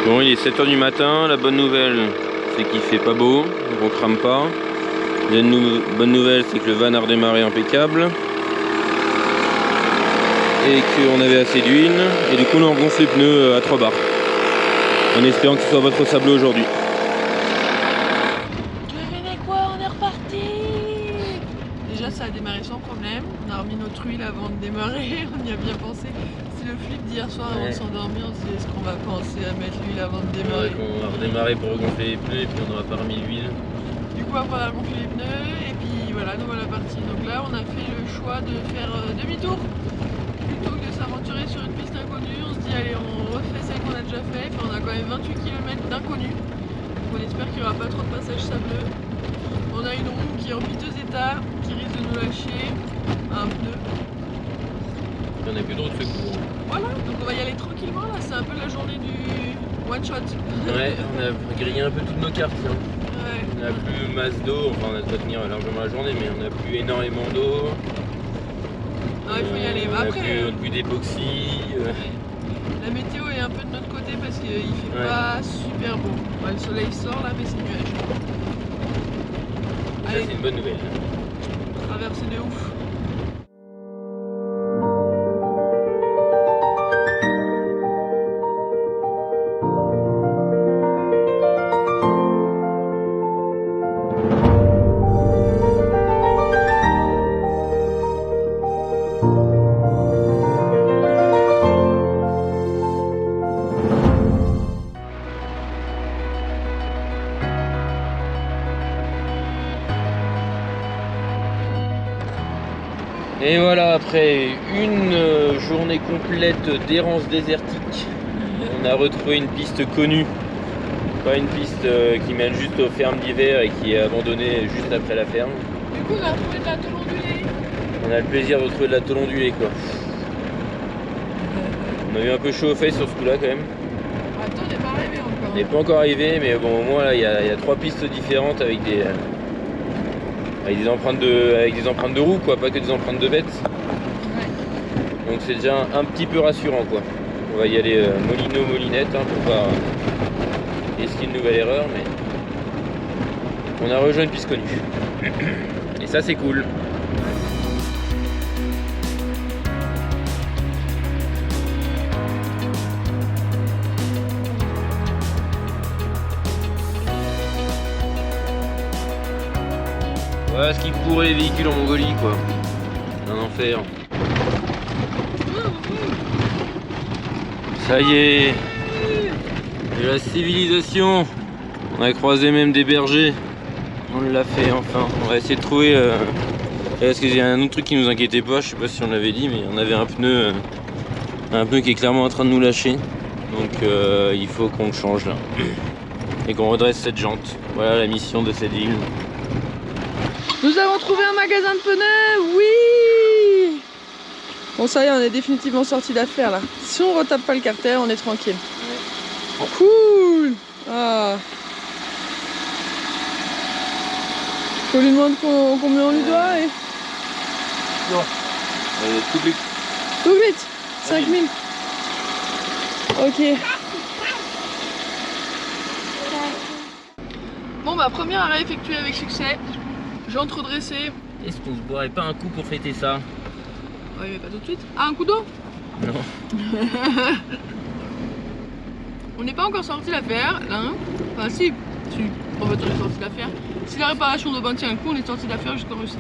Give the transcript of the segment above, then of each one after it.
Bon, il est 7 h du matin, la bonne nouvelle c'est qu'il fait pas beau, donc on crame pas. La bonne nouvelle c'est que le van a redémarré impeccable. Et qu'on avait assez d'huile, et du coup on gonfle les pneus à 3 bars. En espérant que ce soit votre sablé aujourd'hui. Devinez quoi, on est reparti. Déjà ça a démarré sans problème, on a remis notre huile avant de démarrer, on y a bien pensé. C'est le flip d'hier soir avant de s'endormir, on se dit est-ce qu'on va penser à mettre l'huile avant de démarrer. On va redémarrer pour regonfler les pneus et puis on n'aura pas remis l'huile. Du coup après on a gonflé les pneus et puis voilà, nous voilà partis. Donc là on a fait le choix de faire demi-tour. Plutôt que de s'aventurer sur une piste inconnue, on se dit allez on refait celle qu'on a déjà fait. Enfin, on a quand même 28 km d'inconnu. On espère qu'il n'y aura pas trop de passages sableux. On a une roue qui est en piteux état, qui risque de nous lâcher un pneu. On n'a plus de roue de secours. Voilà, donc on va y aller tranquillement là, c'est un peu la journée du one shot. Ouais, on a grillé un peu toutes nos cartes. Hein. Ouais. On n'a plus masse d'eau, enfin on a de quoi tenir largement la journée, mais on n'a plus énormément d'eau. Non, il faut y aller. On Après, n'a plus d'époxy. La météo est un peu de notre côté parce qu'il fait pas super beau. Ouais, le soleil sort là, mais c'est nuage. Ça c'est une bonne nouvelle. Traversée de ouf. Et voilà, après une journée complète d'errance désertique, on a retrouvé une piste connue. Pas une piste qui mène juste aux fermes d'hiver et qui est abandonnée juste après la ferme. Du coup, on a retrouvé de la tôle ondulée. On a le plaisir de retrouver de la tôle ondulée quoi. On a eu un peu chaud au fait sur ce coup là quand même. Attends, on n'est pas arrivé encore. On n'est pas encore arrivé, mais bon au moins là il y a 3 pistes différentes avec des empreintes de roues quoi, pas que des empreintes de bêtes. Ouais. Donc c'est déjà un petit peu rassurant quoi. On va y aller molino molinette hein, pour pas risquer une nouvelle erreur, mais on a rejoint une piste connue. Et ça c'est cool. Voilà ce qui pourrait les véhicules en Mongolie quoi. Un enfer. Ça y est, de la civilisation. On a croisé même des bergers. On l'a fait enfin. On va essayer de trouver. Parce qu'il y a un autre truc qui nous inquiétait pas, je sais pas si on l'avait dit, mais on avait un pneu qui est clairement en train de nous lâcher. Donc il faut qu'on le change là. Et qu'on redresse cette jante. Voilà la mission de cette ville. Nous avons trouvé un magasin de pneus, oui. Bon ça y est, on est définitivement sorti d'affaire là. Si on retape pas le carter, on est tranquille. Ouais. Cool. Ah. Faut lui demander combien on lui doit et... Non. Tout vite. Tout vite. 5000. Ok. Bon bah premier arrêt effectué avec succès. Jante redressée. Est-ce qu'on se boirait pas un coup pour fêter ça? Ouais mais pas tout de suite. Ah un coup d'eau? Non. On n'est pas encore sorti d'affaire là hein. Enfin si, en fait on est sorti d'affaire. Si la réparation d'eau tient un coup, on est sorti d'affaire jusqu'en Russie.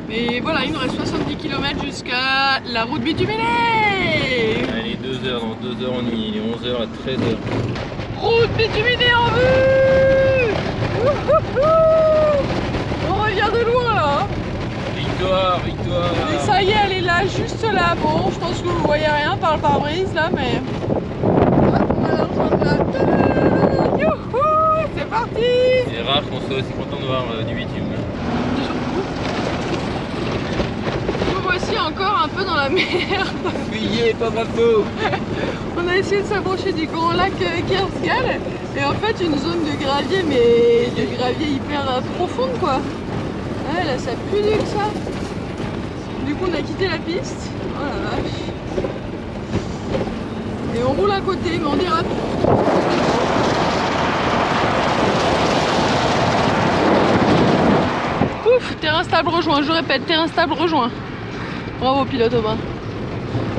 Mais voilà, il nous reste 70 km jusqu'à la route bituminée. Allez 2 heures, dans 2 heures on y est, il est 11h à 13h. Route bituminée en vue. On revient de loin là. Victoire, victoire. Et ça y est, elle est là, juste là. Bon, je pense que vous voyez rien par le pare-brise là, mais... Youhou, c'est parti. C'est rare qu'on soit aussi content de voir du bitume. Nous voici encore un peu dans la merde. Fuyez, pas bateau. On a essayé de s'approcher du grand lac Kersgal et en fait une zone de gravier, mais de gravier hyper profonde quoi. Ouais, là ça pue que ça. Du coup on a quitté la piste. Oh la vache. Et on roule à côté, mais on dérape. Ouf, terrain stable rejoint, je répète, terrain stable rejoint. Bravo pilote Aubin.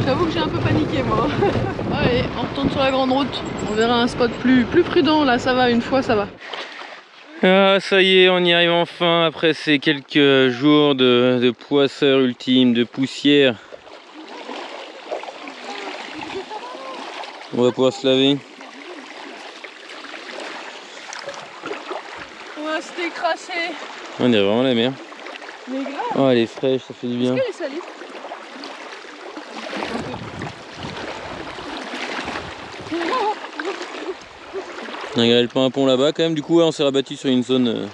J'avoue que j'ai un peu paniqué moi. Allez, on retourne sur la grande route. On verra un spot plus prudent, là ça va, une fois ça va. Ah, ça y est, on y arrive enfin après ces quelques jours de poisseur ultime, de poussière. On va pouvoir se laver. On va se décrasser. On est vraiment la mer. Mais grave. Oh, elle est fraîche, ça fait du bien. Est-ce qu'elle est salée? On a pas un pont là-bas quand même, du coup ouais, on s'est rabattu sur une zone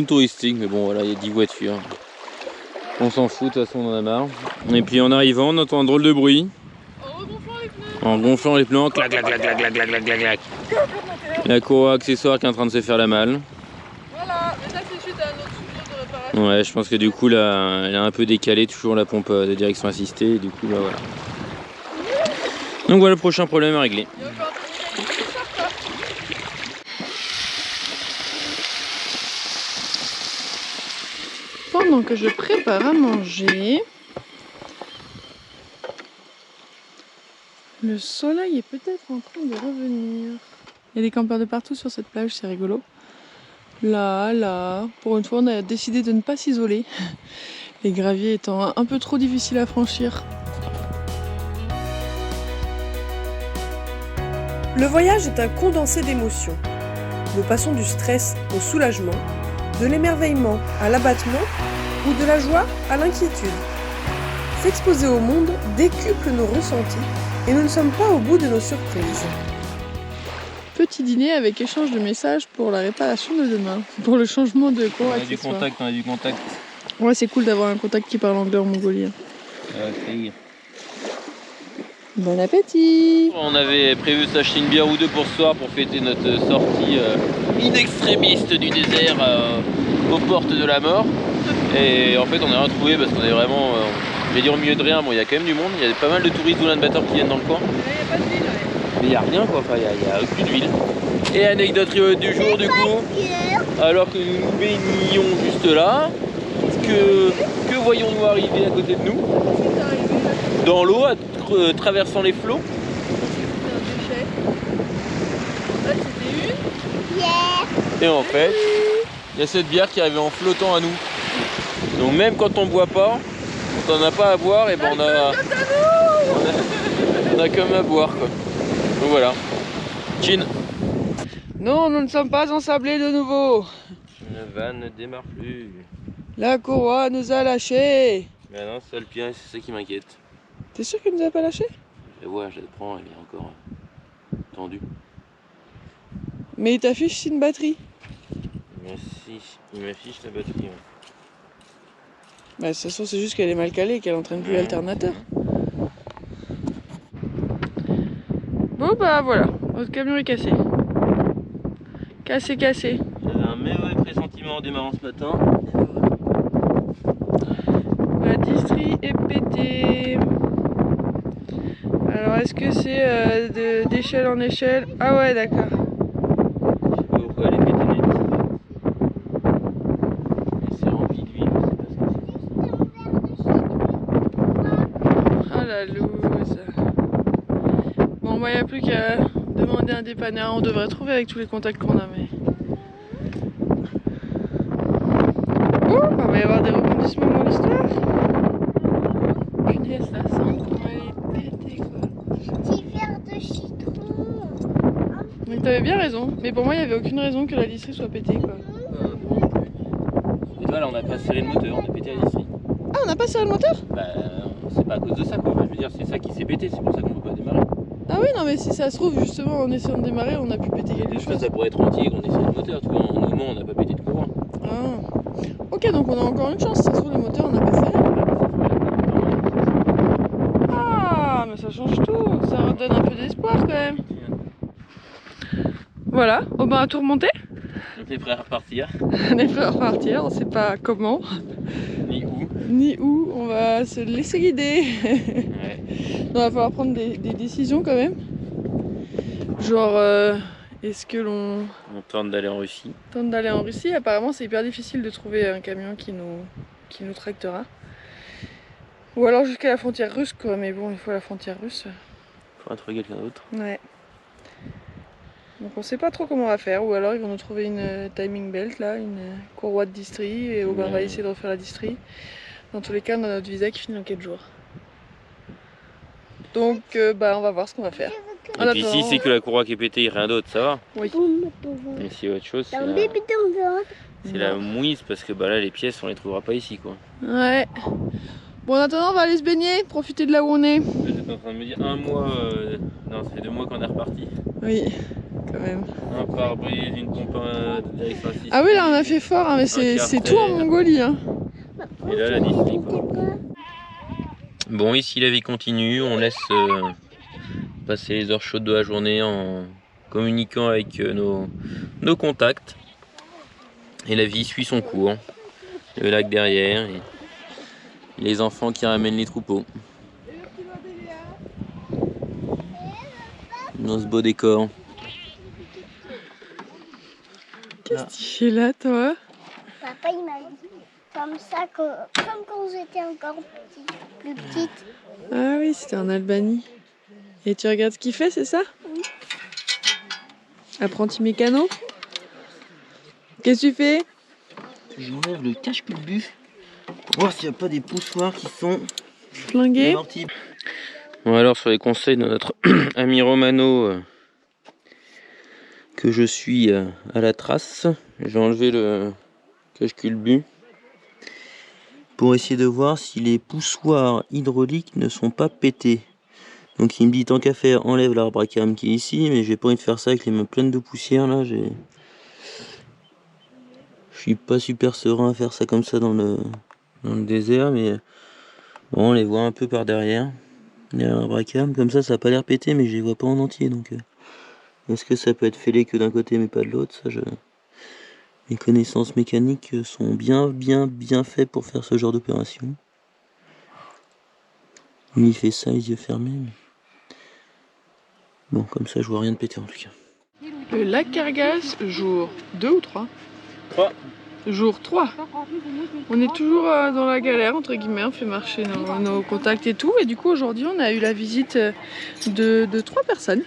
touristique, mais bon voilà, il y a 10 voitures. On s'en fout, de toute façon on en a marre. Et puis en arrivant, on entend un drôle de bruit. En regonflant les pneus. En gonflant les pneus, clac clac clac clac clac clac clac clac clac. La courroie accessoire qui est en train de se faire la malle. Voilà, mais ça c'est suite à notre souvenir de réparation. Ouais, je pense que du coup là, elle a un peu décalé toujours la pompe de direction assistée, et du coup là voilà. Donc voilà, le prochain problème à régler. Il y a encore un peu de mécanique, ça, quoi. Pendant que je prépare à manger, le soleil est peut-être en train de revenir. Il y a des campeurs de partout sur cette plage, c'est rigolo. Là, pour une fois on a décidé de ne pas s'isoler, les graviers étant un peu trop difficiles à franchir. Le voyage est un condensé d'émotions. Nous passons du stress au soulagement, de l'émerveillement à l'abattement ou de la joie à l'inquiétude. S'exposer au monde décuple nos ressentis et nous ne sommes pas au bout de nos surprises. Petit dîner avec échange de messages pour la réparation de demain, pour le changement de cours. On a du contact. Ouais, c'est cool d'avoir un contact qui parle anglais en Mongolie. Bon appétit! On avait prévu de s'acheter une bière ou deux pour ce soir pour fêter notre sortie in extrémiste du désert aux portes de la mort. Et en fait on n'a rien trouvé parce qu'on est vraiment, je vais dire au milieu de rien, bon il y a quand même du monde, il y a pas mal de touristes Oulan-Bator qui viennent dans le coin. Il n'y a pas de ville, ouais. Mais il n'y a rien quoi, enfin il n'y a aucune ville. Et anecdote rigolote du jour du coup, alors que nous nous baignions juste là, que voyons-nous arriver à côté de nous? C'est arrivé là. Dans l'eau, traversant les flots. C'est un déchet. Là c'était une. Et en fait, il y a cette bière qui arrivait en flottant à nous. Donc même quand on boit pas, quand on n'a pas à boire, et ben on a quand même à boire quoi. Donc voilà. Chin. Non, nous ne sommes pas ensablés de nouveau. La vanne ne démarre plus. La courroie nous a lâchés. Mais non, c'est ça le pire, c'est ça qui m'inquiète. T'es sûr qu'il nous a pas lâchés? Et ouais, je le prends, elle est encore tendue. Mais il t'affiche une batterie. Il m'affiche la batterie. Ouais. Bah, de toute façon, c'est juste qu'elle est mal calée et qu'elle entraîne plus l'alternateur. Bon, bah voilà, notre camion est cassé. Cassé. J'avais un mauvais pressentiment en démarrant ce matin. La distrie est pétée. Alors, est-ce que c'est d'échelle en échelle? Ah ouais, d'accord. Je sais pas pourquoi elle est pétée net. Elle s'est remplie d'huile, je sais pas ce que c'est. Ah la loose. Bon, bah, il n'y a plus qu'à demander un dépanneur. On devrait trouver avec tous les contacts qu'on a, mais... Oh, bah, il va y avoir des rebondissements dans l'histoire. Punaise, la cendre, elle est pétée, quoi. Petit verre de citron. Mais t'avais bien raison. Mais pour moi, il n'y avait aucune raison que la literie soit pétée, quoi. Et toi, là, on n'a pas serré le moteur, on a pété la literie. Ah, on n'a pas serré le moteur? Bah, c'est pas à cause de ça, quoi. Je veux dire, c'est ça qui s'est pété, c'est pour ça qu'on peut pas démarrer. Ah oui, non, mais si ça se trouve, justement, en essayant de démarrer, on a pu péter quelque Je pense que chose. ça pourrait être entier qu'on ait serré le moteur, tu vois. En moment, on n'a pas pété de courant. Ah. Ok, donc on a encore une chance. Ça se trouve, le moteur, on n'a pas serré. Ah, mais ça change tout. Ça redonne un peu d'espoir, quand même. Voilà, Aubin a tout remonté. On est prêt à repartir. On est prêt à repartir, on sait pas comment, Ni où. ni où. On va se laisser guider. Ouais. va falloir prendre des décisions quand même. Genre, est-ce que l'on tente d'aller en Russie? Tente d'aller en Russie? Apparemment, c'est hyper difficile de trouver un camion qui nous tractera. Ou alors jusqu'à la frontière russe, quoi. Mais bon, il faut la frontière russe. Faudra trouver quelqu'un d'autre. Ouais. Donc on sait pas trop comment on va faire. Ou alors ils vont nous trouver une timing belt, là, une courroie de distri. Et on va essayer de refaire la distri. Dans tous les cas, on a notre visa qui finit dans 4 jours. Donc, on va voir ce qu'on va faire. Et puis si c'est que la courroie qui est pétée et rien d'autre, ça va. Oui. Mais si autre chose, c'est la mouise parce que là les pièces on les trouvera pas ici quoi. Ouais. Bon en attendant on va aller se baigner, profiter de là où on est. Vous êtes en train de me dire un mois, non ça fait 2 mois qu'on est reparti. Oui, quand même. Un pare-brise, une pompe de direction assistée. Ah oui là on a fait fort, hein, mais c'est tout en Mongolie. Hein. Et là la distri quoi. Bon ici la vie continue, on laisse passer les heures chaudes de la journée en communiquant avec nos contacts. Et la vie suit son cours. Le lac derrière et les enfants qui ramènent les troupeaux. Dans ce beau décor. Qu'est-ce que tu fais là toi? Papa il m'a dit comme ça, comme quand j'étais encore plus petite. Ah oui, c'était en Albanie. Et tu regardes ce qu'il fait, c'est ça? Oui. Apprenti mécano? Qu'est-ce que tu fais? J'enlève le cache-culbut pour voir s'il n'y a pas des poussoirs qui sont flingués. Bon alors sur les conseils de notre ami Romano que je suis à la trace, j'ai enlevé le cache-culbut pour essayer de voir si les poussoirs hydrauliques ne sont pas pétés. Donc il me dit tant qu'à faire enlève l'arbre à cam qui est ici, mais j'ai pas envie de faire ça avec les mains pleines de poussière là. Je suis pas super serein à faire ça comme ça dans le désert, mais bon on les voit un peu par derrière. Il y a l'arbre à cam, comme ça a pas l'air pété, mais je les vois pas en entier. Donc est-ce que ça peut être fêlé que d'un côté mais pas de l'autre? Ça, mes connaissances mécaniques sont bien faites pour faire ce genre d'opération. Lui il fait ça les yeux fermés. Mais... bon comme ça je vois rien de pété en tout cas. Le lac Kargaz, jour 2 ou 3? 3. Jour 3. On est toujours dans la galère entre guillemets, on fait marcher nos contacts et tout. Et du coup aujourd'hui on a eu la visite de 3 personnes.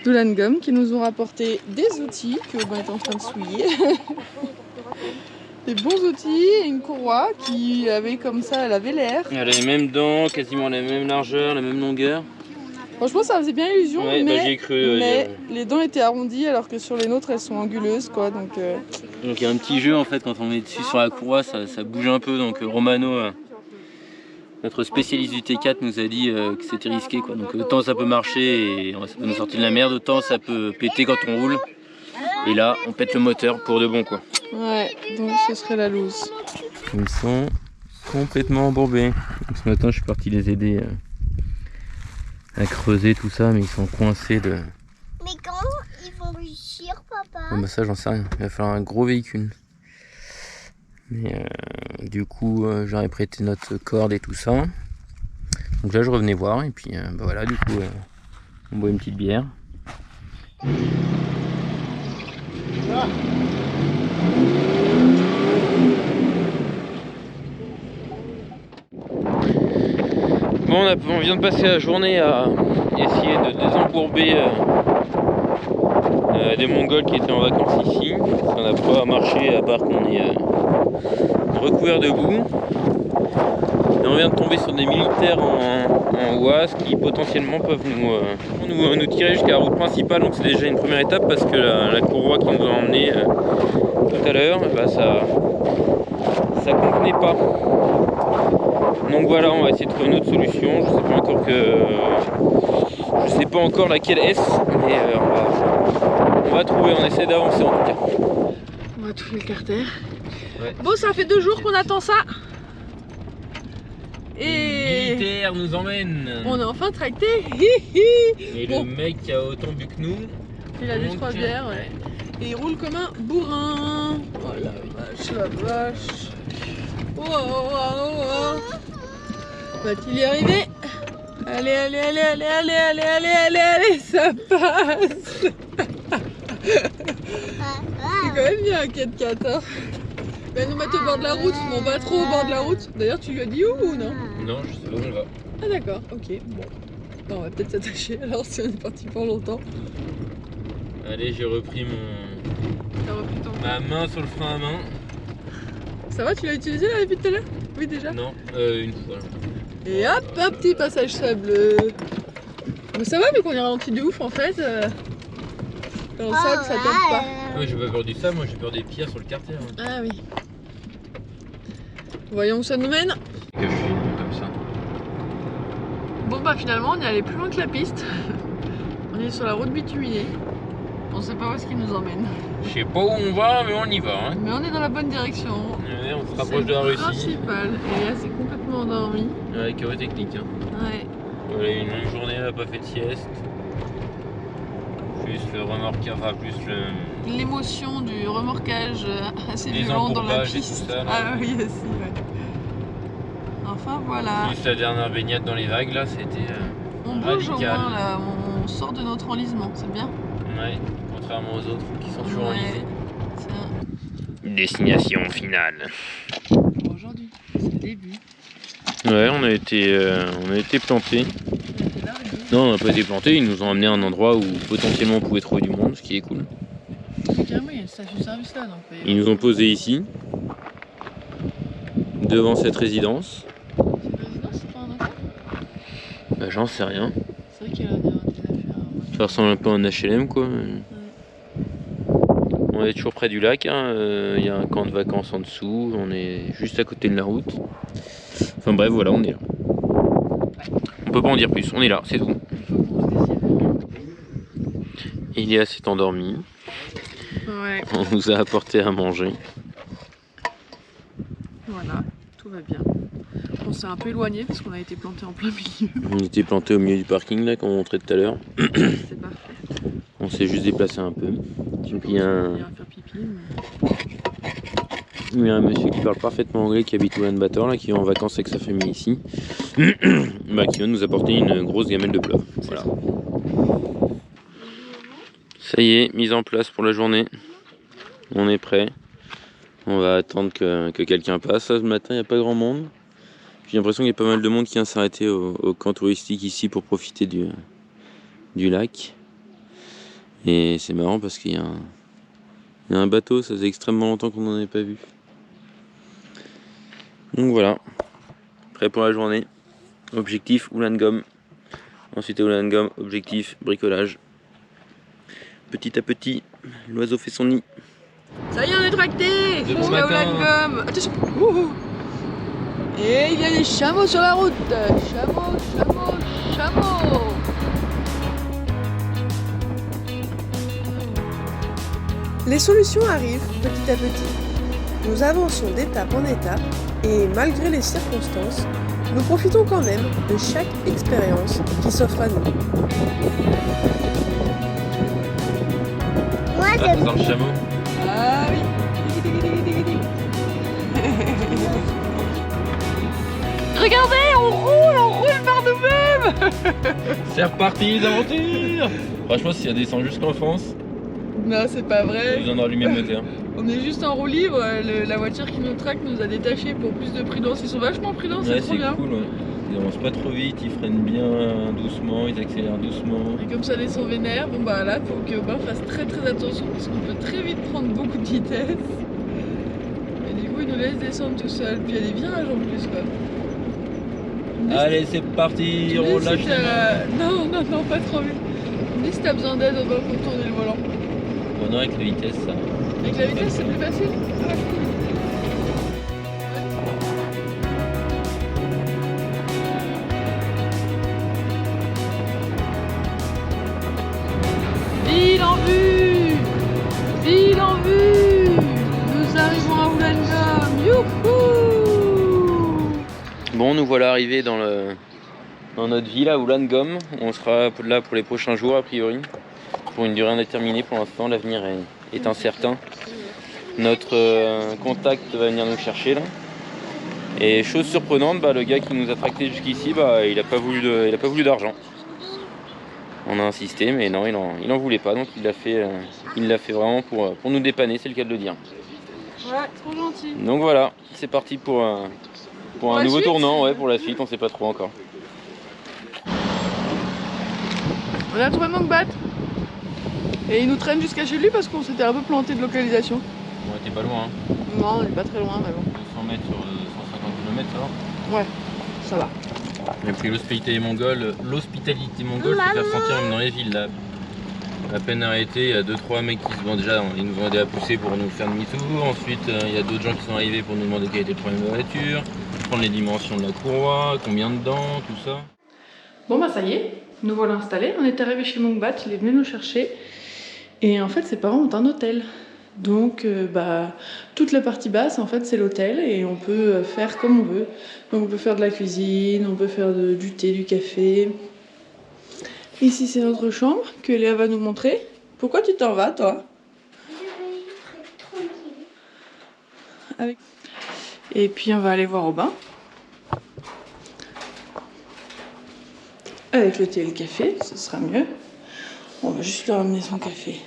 D'Ulangom qui nous ont rapporté des outils que on est en train de souiller. Des bons outils et une courroie qui avait comme ça, elle avait l'air. Elle a les mêmes dents, quasiment la même largeur, la même longueur. Franchement ça faisait bien illusion, ouais, mais, j'ai cru, les dents étaient arrondies alors que sur les nôtres elles sont anguleuses quoi. Donc il y a un petit jeu en fait quand on met dessus sur la courroie, ça bouge un peu. Donc Romano, notre spécialiste du T4 nous a dit que c'était risqué quoi. Donc autant ça peut marcher et ça peut nous sortir de la merde, autant ça peut péter quand on roule. Et là on pète le moteur pour de bon quoi. Ouais, donc ce serait la loose. Ils sont complètement embourbés. Donc, ce matin je suis parti les aider à creuser tout ça, mais ils sont coincés de... Mais quand ils vont réussir, papa? Oh bah ça j'en sais rien, il va falloir un gros véhicule. Mais du coup j'aurais prêté notre corde et tout ça. Donc là je revenais voir et puis voilà du coup on boit une petite bière. Bon on vient de passer la journée à essayer de désembourber des Mongols qui étaient en vacances ici. On n'a pas marché à part qu'on est recouvert de boue. Et on vient de tomber sur des militaires en OAS qui potentiellement peuvent nous tirer jusqu'à la route principale. Donc c'est déjà une première étape parce que la courroie qui nous a emmenés tout à l'heure, bah, ça convenait pas. Donc voilà, on va essayer de trouver une autre solution. Je sais pas encore laquelle est-ce, mais on va trouver, on essaie d'avancer en tout cas. On va toucher le carter. Ouais. Bon, ça fait 2 jours qu'on attend ça. Et Les militaires nous emmènent. on est enfin tracté. Et bon. le mec qui a autant bu que nous. Il a bu 3 bières, ouais. Et il roule comme un bourrin. Oh la vache. Oh. Va-t-il y arriver? Allez, allez, allez, allez, allez, allez, allez, allez, allez, ça passe. C'est quand même bien un 4x4, hein. Elle nous mettre au bord de la route, non pas trop au bord de la route. D'ailleurs, tu lui as dit où ou non? Non, je sais pas où on va. Ah d'accord, ok, bon. Non, on va peut-être s'attacher alors si on est parti pour longtemps. Allez, j'ai repris T'as repris ton... ma main sur le frein à main. Ça va, tu l'as utilisé là depuis tout à l'heure? Oui déjà. Non, une fois. Et hop, un petit passage sableux. Mais ça va vu qu'on est ralenti de ouf en fait. Dans le sable, ça tombe pas. Ouais, j'ai pas peur du sable, moi j'ai peur des pierres sur le carter. Hein. Ah oui. Voyons où ça nous mène. Que je suis comme ça. Bon bah finalement on est allé plus loin que la piste. On est sur la route bituminée. On sait pas où est-ce qu'il nous emmène. Je sais pas où on va, mais on y va. Hein. Mais on est dans la bonne direction. Ouais, on se rapproche de la Russie. Principal. Et là c'est complètement endormi. Ouais, chaos technique. Hein. Ouais. Voilà, une longue journée, elle a pas fait de sieste. Plus le remorquage, enfin plus le... L'émotion du remorquage assez Les violent dans la embourbages et piste. tout ça, là. Ah oui, aussi, ouais. Enfin voilà. Juste la dernière baignade dans les vagues, là, c'était On bouge au radical. moins là, on sort de notre enlisement, c'est bien. Ouais, contrairement aux autres qui sont toujours enlisés. Tiens, Destination finale. pour aujourd'hui, c'est le début. Ouais, on a été plantés. On a été largués. Non, on n'a pas été plantés, ils nous ont amené à un endroit où potentiellement on pouvait trouver du monde, ce qui est cool. Carrément, il y a une station-service là, donc. Ils nous ont posé ici, devant cette résidence. C'est une résidence, c'est pas un hôtel? Bah, j'en sais rien. C'est vrai qu'il y a des affaires. Ça ressemble un peu à un HLM, quoi. On est toujours près du lac, hein. Il y a un camp de vacances en dessous, on est juste à côté de la route. Enfin bref, voilà, on est là. On peut pas en dire plus, on est là, c'est tout. Ilia s'est endormie, Ouais, on nous a apporté à manger. voilà, tout va bien. On s'est un peu éloigné parce qu'on a été planté en plein milieu. On était planté au milieu du parking, là, comme on montrait tout à l'heure. C'est parfait. On s'est juste déplacé un peu. Et puis il y a On ira faire pipi. il y a un monsieur qui parle parfaitement anglais qui habite Ulaanbaatar, là, qui est en vacances avec sa famille ici, bah, qui va nous apporter une grosse gamelle de plats. Voilà. Ça y est, mise en place pour la journée. On est prêt. On va attendre que quelqu'un passe. Là, ce matin, il n'y a pas grand monde. J'ai l'impression qu'il y a pas mal de monde qui vient s'arrêter au camp touristique ici pour profiter du lac. Et c'est marrant parce qu'il y a un bateau, ça faisait extrêmement longtemps qu'on n'en avait pas vu. Donc voilà, prêt pour la journée. Objectif Ulaangom. Ensuite à Ulaangom, objectif bricolage. Petit à petit, l'oiseau fait son nid. Ça y est, on est tracté. De bon Jusqu'à matin. Ulaangom. Attention. Ouh. Et il y a des chameaux sur la route. Chameaux, chameaux, chameaux. Les solutions arrivent petit à petit. Nous avançons d'étape en étape et malgré les circonstances, nous profitons quand même de chaque expérience qui s'offre à nous. Moi, Ah, j'aime dans le chameau. Ah oui. Regardez, on roule par nous-mêmes. C'est reparti l'aventure. Franchement, si ça descend jusqu'en France, Non, c'est pas on vrai. besoin d'allumer le moteur. On est juste en roue libre. La voiture qui nous traque nous a détachés pour plus de prudence. Ils sont vachement prudents, Ouais, c'est trop c'est bien. cool, ouais. Ils avancent pas trop vite, ils freinent bien doucement, ils accélèrent doucement. Et comme ça, les sont vénères. Bon bah là, faut que Aubin fasse très très attention parce qu'on peut très vite prendre beaucoup de vitesse. Et du coup, il nous laisse descendre tout seul. Puis il y a des virages en plus quoi. Allez, c'est parti, Tu me on dis lâche si les mains. t'as- Non, non, non, pas trop vite. Tu me dis si t'as besoin d'aide Aubin pour tourner le volant. Bon, non, avec la vitesse, ça. Avec la vitesse, c'est plus facile. Ah, cool. Ville en vue! Ville en vue! Nous arrivons à Ulaangom! Youhou! Bon, nous voilà arrivés dans notre ville à Ulaangom. On sera là pour les prochains jours, a priori. Pour une durée indéterminée pour l'instant, l'avenir est incertain. Notre contact va venir nous chercher là. Et chose surprenante, bah, le gars qui nous a tracté jusqu'ici, bah, il a pas voulu d'argent. On a insisté, mais non, il en voulait pas, donc il l'a fait vraiment pour nous dépanner, c'est le cas de le dire. Ouais, trop gentil. Donc voilà, c'est parti pour un nouveau suite tournant, ouais, pour la suite, on sait pas trop encore. On a trouvé Mongbat. Et il nous traîne jusqu'à chez lui parce qu'on s'était un peu planté de localisation. On était pas loin, hein. Non, on est pas très loin, mais bon. 200 mètres sur 150 km, ça va. Ouais, ça va. On a pris l'hospitalité mongole, se faire sentir même dans les villes là. À peine arrêté, il y a 2-3 mecs qui se vont déjà, ils nous ont aidé à pousser pour nous faire demi-tour. Ensuite, il y a d'autres gens qui sont arrivés pour nous demander quel était le problème de la voiture, prendre les dimensions de la courroie, combien de dents, tout ça. Bon bah ça y est, nous voilà installés. On est arrivé chez Mongbat, il est venu nous chercher. Et en fait, ses parents ont un hôtel. Donc toute la partie basse en fait c'est l'hôtel et on peut faire comme on veut. Donc on peut faire de la cuisine, on peut faire du thé, du café. Ici c'est notre chambre que Léa va nous montrer. Pourquoi tu t'en vas toi? Avec... Et puis on va aller voir au bain. Avec le thé et le café, ce sera mieux. On va juste leur amener son café.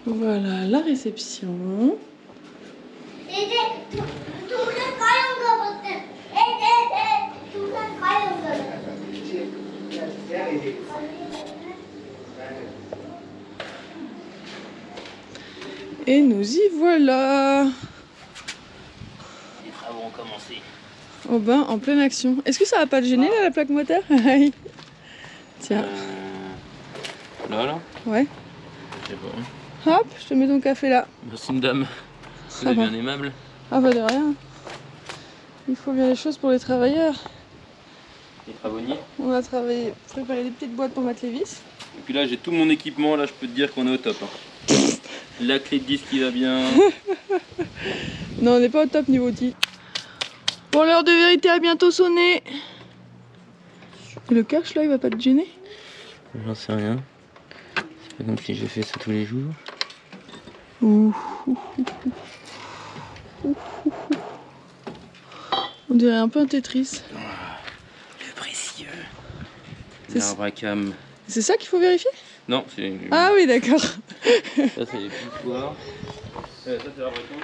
Voilà la réception. Et nous y voilà. Les travaux ont commencé. Au bain en pleine action. Est-ce que ça va pas te gêner là, la plaque moteur? Tiens. Là Ouais. Je sais pas. Hop, je te mets ton café là. Merci madame. Vous Ça êtes va. bien aimable. Ah bah de rien. Il faut bien les choses pour les travailleurs. Les travaux-niers. On a préparé des petites boîtes pour mettre les vis. Et puis là j'ai tout mon équipement, là je peux te dire qu'on est au top. Hein. La clé de disque qui va bien. Non, on n'est pas au top niveau outil. Bon, l'heure de vérité a bientôt sonné. Et le cache là, il va pas te gêner? J'en sais rien. C'est pas comme si je fais ça tous les jours. Ouh. On dirait un peu un Tetris. Le précieux. C'est L'arbre à cam. C'est ça qu'il faut vérifier? Non, c'est. Ah oui, d'accord. Ça c'est les poussoirs. Ça c'est l'arbre à cam.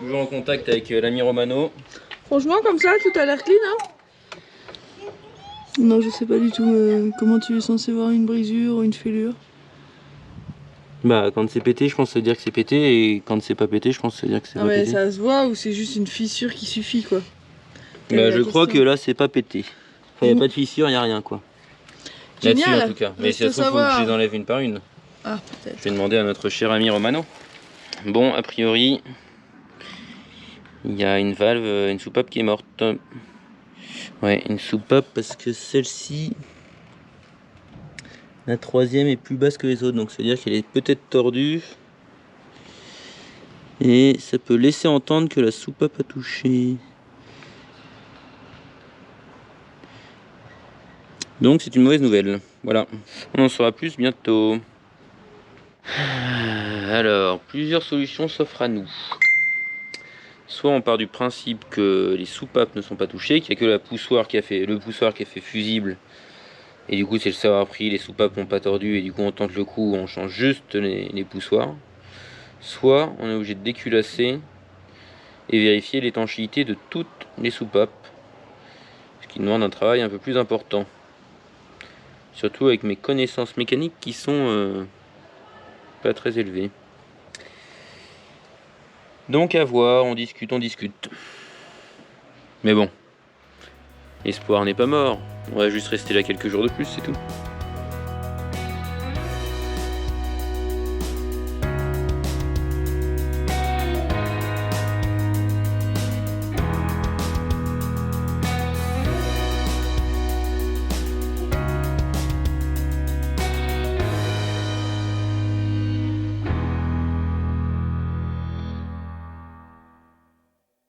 Toujours en contact avec l'ami Romano. Franchement, comme ça, tout a l'air clean, hein? Non, je sais pas du tout comment tu es censé voir une brisure ou une fêlure. Bah, quand c'est pété, je pense que ça veut dire que c'est pété, et quand c'est pas pété, je pense que ça veut dire que c'est Ah pas mais pété. ça se voit ou c'est juste une fissure qui suffit, quoi? Bah, je crois que là, c'est pas pété. Enfin, y a pas de fissure, y a rien, quoi. Là-dessus, Génial. en tout cas. Mais si ça Reste se à trouve, faut que savoir. je les enlève une par une. Ah, peut-être. Je vais demander à notre cher ami Romano. Bon, a priori, il y a une valve, une soupape qui est morte. Ouais, une soupape parce que celle-ci, la troisième est plus basse que les autres, donc ça veut dire qu'elle est peut-être tordue. Et ça peut laisser entendre que la soupape a touché. Donc c'est une mauvaise nouvelle. Voilà, on en saura plus bientôt. Alors, plusieurs solutions s'offrent à nous. Soit on part du principe que les soupapes ne sont pas touchées, qu'il n'y a que le poussoir qui a fait fusible. Et du coup c'est le savoir-pris, les soupapes n'ont pas tordu et du coup on tente le coup, on change juste les poussoirs. Soit on est obligé de déculasser et vérifier l'étanchéité de toutes les soupapes. Ce qui demande un travail un peu plus important. Surtout avec mes connaissances mécaniques qui sont pas très élevées. Donc à voir, on discute. Mais bon, l'espoir n'est pas mort. On va juste rester là quelques jours de plus, c'est tout.